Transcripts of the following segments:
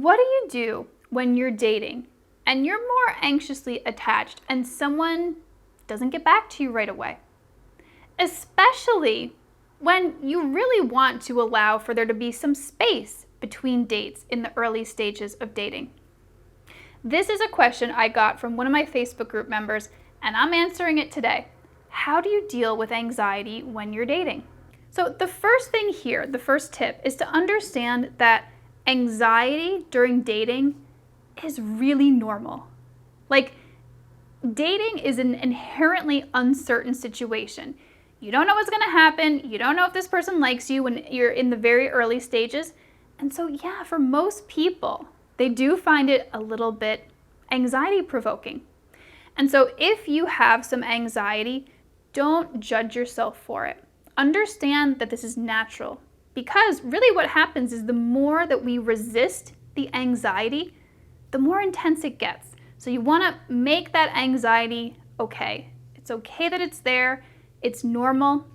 What do you do when you're dating and you're more anxiously attached and someone doesn't get back to you right away? Especially when you really want to allow for there to be some space between dates in the early stages of dating. This is a question I got from one of my Facebook group members, and I'm answering it today. How do you deal with anxiety when you're dating? So the first thing here, the first tip, is to understand that anxiety during dating is really normal. Like, dating is an inherently uncertain situation. You don't know what's going to happen. You don't know if this person likes you when you're in the very early stages. And so, yeah, for most people, they do find it a little bit anxiety provoking. And so if you have some anxiety, don't judge yourself for it. Understand that this is natural, because really what happens is the more that we resist the anxiety, the more intense it gets. So you want to make that anxiety okay. It's okay that it's there, it's normal,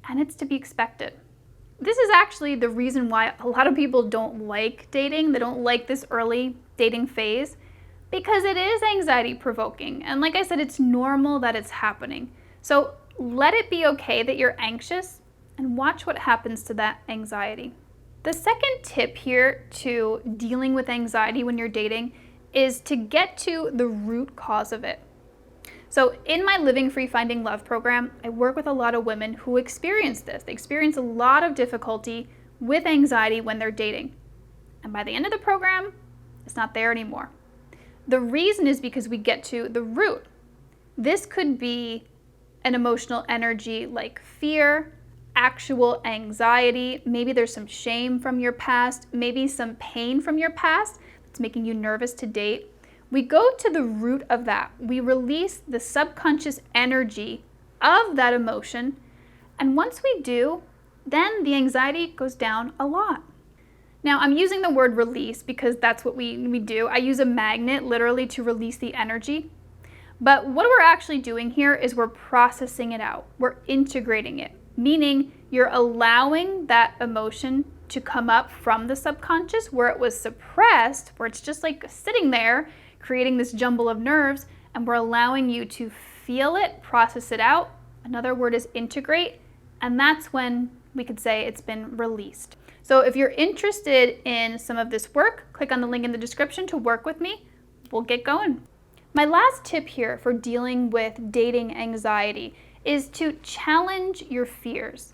and it's to be expected. This is actually the reason why a lot of people don't like dating. They don't like this early dating phase because it is anxiety provoking. And like I said, it's normal that it's happening. So let it be okay that you're anxious and watch what happens to that anxiety. The second tip here to dealing with anxiety when you're dating is to get to the root cause of it. So in my Living Free Finding Love program, I work with a lot of women who experience this. They experience a lot of difficulty with anxiety when they're dating. And by the end of the program, it's not there anymore. The reason is because we get to the root. This could be an emotional energy like fear, actual anxiety, maybe there's some shame from your past, maybe some pain from your past that's making you nervous to date. We go to the root of that. We release the subconscious energy of that emotion, and once we do, then the anxiety goes down a lot. Now, I'm using the word release because that's what we do. I use a magnet literally to release the energy. But what we're actually doing here is we're processing it out. We're integrating it, meaning you're allowing that emotion to come up from the subconscious where it was suppressed, where it's just like sitting there, creating this jumble of nerves, and we're allowing you to feel it, process it out. Another word is integrate, and that's when we could say it's been released. So if you're interested in some of this work, click on the link in the description to work with me. We'll get going. My last tip here for dealing with dating anxiety is to challenge your fears.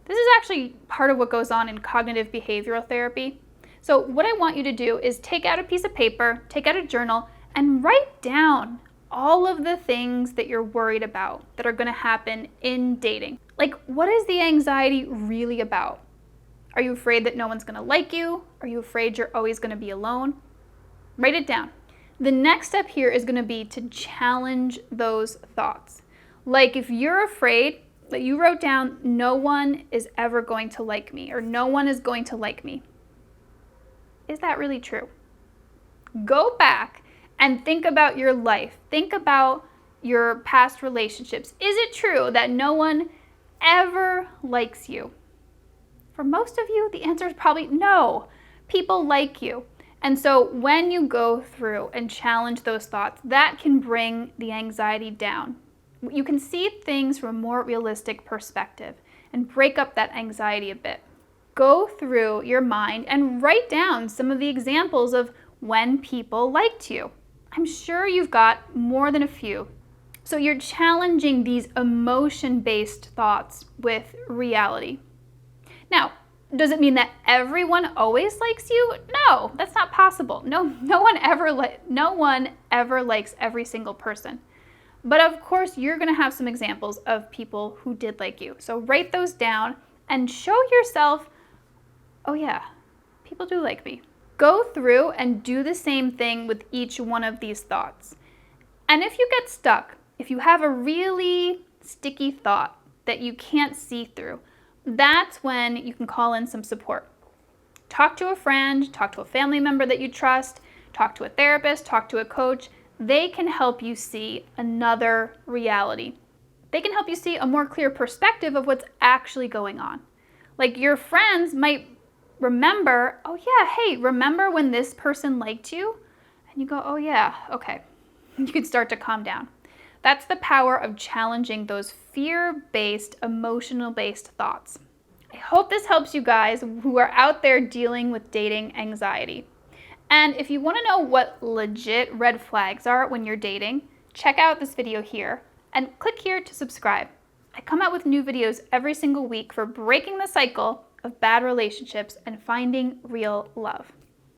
This is actually part of what goes on in cognitive behavioral therapy. So what I want you to do is take out a piece of paper, take out a journal, and write down all of the things that you're worried about that are going to happen in dating. Like, what is the anxiety really about? Are you afraid that no one's going to like you? Are you afraid you're always going to be alone? Write it down. The next step here is going to be to challenge those thoughts. Like, if you're afraid that you wrote down, no one is ever going to like me, or no one is going to like me. Is that really true? Go back and think about your life. Think about your past relationships. Is it true that no one ever likes you? For most of you, the answer is probably no. People like you. And so when you go through and challenge those thoughts, that can bring the anxiety down. You can see things from a more realistic perspective and break up that anxiety a bit. Go through your mind and write down some of the examples of when people liked you. I'm sure you've got more than a few. So you're challenging these emotion-based thoughts with reality. Now, does it mean that everyone always likes you? No, that's not possible. No one ever likes every single person. But of course, you're going to have some examples of people who did like you. So write those down and show yourself, oh yeah, people do like me. Go through and do the same thing with each one of these thoughts. And if you get stuck, if you have a really sticky thought that you can't see through, that's when you can call in some support. Talk to a friend, talk to a family member that you trust, talk to a therapist, talk to a coach. They can help you see another reality. They can help you see a more clear perspective of what's actually going on. Like, your friends might remember, oh yeah, hey, remember when this person liked you? And you go, oh yeah, okay. You can start to calm down. That's the power of challenging those fear-based, emotional-based thoughts. I hope this helps you guys who are out there dealing with dating anxiety. And if you want to know what legit red flags are when you're dating, check out this video here and click here to subscribe. I come out with new videos every single week for breaking the cycle of bad relationships and finding real love.